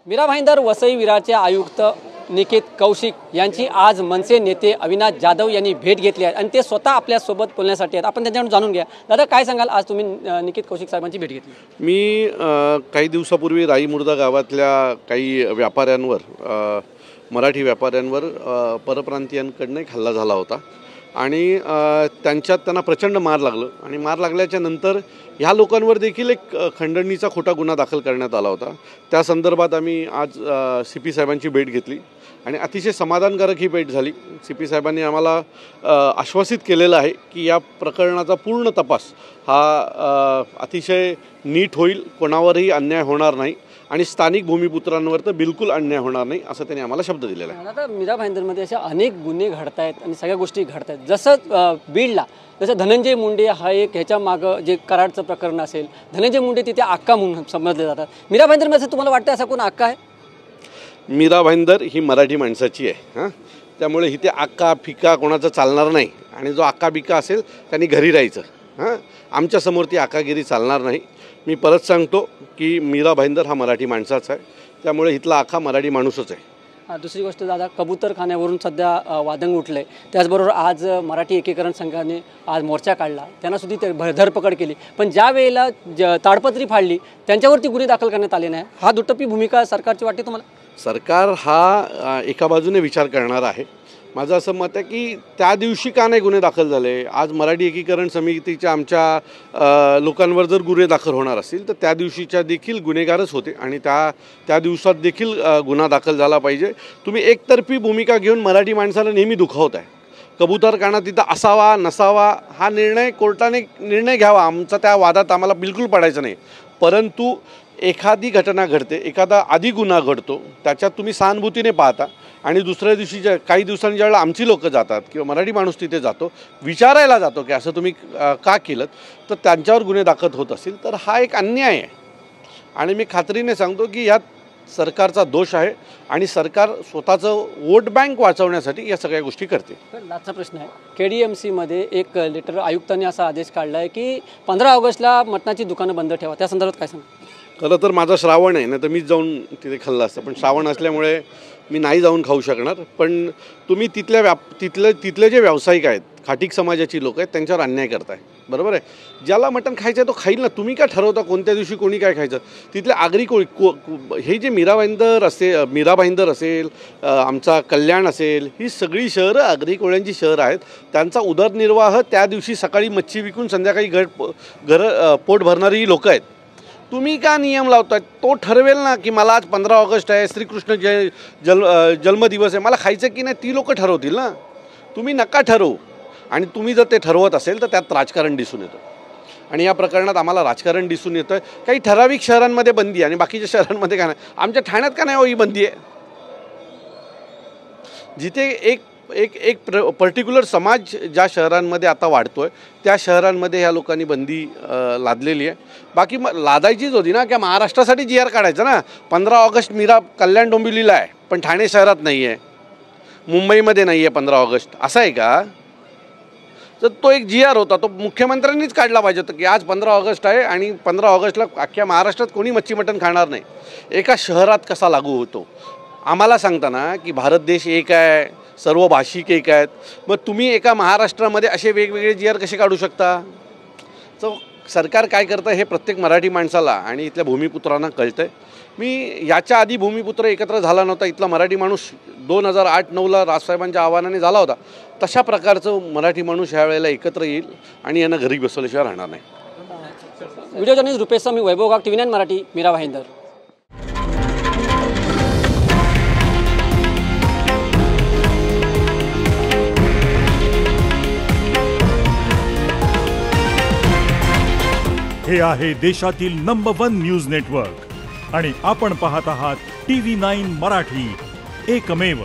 मीरा भाईंदर वसई विरारचे आयुक्त निकेत कौशिक यांची आज मनसे नेते अविनाश जाधव यांनी भेट घेतली आहे आणि ते स्वतः आपल्यासोबत बोलण्यासाठी आहेत। आपण त्यांच्याकडून जाणून घ्या। दादा, काय सांगाल, आज तुम्ही निकेत कौशिक साहेबांची भेट घेतली? मी काही दिवसापूर्वी राई मुर्दा गावातल्या काही व्यापाऱ्यांवर मराठी व्यापाऱ्यांवर परप्रांतीयांकडून एक हल्ला झाला होता आणि त्यांना प्रचंड मार लागलं आणि मार लागल्याच्या नंतर ह्या लोकांवर देखील एक खंडणीचा खोटा गुन्हा दाखल करण्यात आला होता। त्या संदर्भात आम्ही आज CP साहेबांची भेट घेतली आणि अतिशय समाधानकारक ही भेट झाली। CP साहेबांनी आम्हाला आश्वासित केलेलं आहे की या प्रकरणाचा पूर्ण तपास हा अतिशय नीट होईल, कोणावरही अन्याय होणार नाही आणि स्थानिक भूमिपुत्रांवर तर बिलकुल अन्याय होणार नाही असं त्यांनी आम्हाला शब्द दिलेला आहे। आता मीरा भाईंदरमध्ये अशा अनेक गुन्हे घडत आहेत आणि सगळ्या गोष्टी घडत आहेत। जसं बीडला जसं धनंजय मुंडे हा एक ह्याच्या मागं जे कराडचं प्रकरण असेल, धनंजय मुंडे तिथे अक्का म्हणून समजले जातात। मीरा भाईंदरमध्ये तुम्हाला वाटतं असा कोण अक्का आहे? मीरा भाईंदर ही मराठी माणसाची आहे हां, त्यामुळे इथे अक्का फिक्का कोणाचं चालणार नाही आणि जो अक्का बिक्का असेल त्यांनी घरी राहायचं हां। आमच्यासमोर ती अक्कागिरी चालणार नाही। मी परत सांगतो की मीरा भाईंदर हा मराठी माणसाचा आहे, त्यामुळे इथला अख्खा मराठी माणूसच आहे। दुसरी गोष्ट दादा, कबूतरखान्यावरून सध्या वादंग उठलं आहे, त्याचबरोबर आज मराठी एकीकरण संघाने आज मोर्चा काढला, त्यांना सुद्धा ते धरपकड केली, पण ज्या वेळेला ताडपत्री फाडली त्यांच्यावरती गुन्हे दाखल करण्यात आले नाही। हा दुटप्पी भूमिका सरकारची वाटते तुम्हाला? सरकार हा एका बाजूने विचार करणार आहे। माझं असं मत आहे की त्या दिवशी का नाही गुन्हे दाखल झाले? आज मराठी एकीकरण समितीच्या आमच्या लोकांवर जर गुन्हे दाखल होणार असतील तर त्या दिवशीच्या देखील गुन्हेगारच होते आणि त्या दिवसात देखील गुन्हा दाखल झाला पाहिजे। तुम्ही एकतर्फी भूमिका घेऊन मराठी माणसाला नेहमी दुखावत आहे। कबूतरखाना तिथं असावा नसावा हा निर्णय कोर्टाने निर्णय घ्यावा, आमचा त्या वादात आम्हाला बिलकुल पडायचं नाही। परंतु एखादी घटना घडते, एखादा आधी गुन्हा घडतो, त्याच्यात तुम्ही सहानुभूतीने पाहता आणि दुसऱ्या दिवशी काही दिवसांनी ज्यावेळेला आमची लोकं जातात किंवा मराठी माणूस तिथे जातो, विचारायला जातो की असं तुम्ही का केलं, तर त्यांच्यावर गुन्हे दाखल होत असतील तर हा एक अन्याय आहे आणि मी खात्रीने सांगतो की यात सरकारचा दोष आहे आणि सरकार स्वतःचं वोट बँक वाचवण्यासाठी या सगळ्या गोष्टी करते। लास्टचा प्रश्न आहे, KDMCमध्ये एक लेटर आयुक्तांनी असा आदेश काढला आहे की 15 ऑगस्टला मटणाची दुकानं बंद ठेवा, त्या संदर्भात काय सांगा? खरं तर माझा श्रावण आहे ना, तर मीच जाऊन तिथे खाल्लं असतं, पण श्रावण असल्यामुळे मी नाही जाऊन खाऊ शकणार। पण तुम्ही तिथले जे व्यावसायिक आहेत, खाटीक समाजाची लोक आहेत, त्यांच्यावर अन्याय करताय, बरोबर आहे? ज्याला मटण खायचं आहे तो खाईल ना, तुम्ही काय ठरवता कोणत्या दिवशी कोणी काय खायचं? तिथले आगरी हे जे मीरा भाईंदर असेल, आमचा कल्याण असेल, ही सगळी शहरं आगरी कोळ्यांची शहरं आहेत। त्यांचा उदरनिर्वाह त्या दिवशी सकाळी मच्छी विकून संध्याकाळी पोट भरणारी लोकं आहेत। तुम्ही का नियम लावताय? तो ठरवेल ना की मला आज 15 ऑगस्ट आहे, श्रीकृष्ण जन्मदिवस आहे, मला खायचं की नाही ती लोकं ठरवतील ना, तुम्ही नका ठरवू। आणि तुम्ही जर ते ठरवत असेल तर त्यात राजकारण दिसून येतं आणि या प्रकरणात आम्हाला राजकारण दिसून येतं। काही ठराविक शहरांमध्ये बंदी आणि बाकीच्या शहरांमध्ये का नाही? आमच्या ठाण्यात का नाही हो ही बंदी आहे? जिथे एक पर्टिक्युलर समाज ज्या शहरांमध्ये आता वाढतोय त्या शहरांमध्ये ह्या लोकांनी बंदी लादलेली आहे। बाकी लादायचीच होती ना, की महाराष्ट्रासाठी GR काढायचं ना। 15 ऑगस्ट मीरा कल्याण डोंबिवलीला आहे पण ठाणे शहरात नाही आहे, मुंबईमध्ये नाही आहे 15 ऑगस्ट, असं आहे का? तर तो एक GR होता, तो मुख्यमंत्र्यांनीच काढला पाहिजे होता की आज 15 ऑगस्ट आहे आणि 15 ऑगस्टला अख्ख्या महाराष्ट्रात कोणी मच्छी मटण खाणार नाही। एका शहरात कसा लागू होतो? आम्हाला सांगताना की भारत देश एक आहे, सर्व भाषिक एक आहेत, मग तुम्ही एका महाराष्ट्रामध्ये असे वेगवेगळे GR कसे काढू शकता? तर सरकार काय करतं हे प्रत्येक मराठी माणसाला आणि इथल्या भूमिपुत्रांना कळतं आहे। मी याच्या आधी भूमिपुत्र एकत्र झाला नव्हता, इथला मराठी माणूस 2008-9ला राजसाहेबांच्या आव्हानाने झाला होता, तशा प्रकारचं मराठी माणूस ह्या वेळेला एकत्र येईल आणि यांना घरी बसवल्याशिवाय राहणार नाही। व्हिडिओ जर्नलिस्ट रुपेश स्वामी, वैभव गाग, TV9 मराठी, मीरा भाईंदर। हे आहे देशातील नंबर 1 न्यूज नेटवर्क आणि आपण पाहत आहात TV9 मराठी, एकमेव।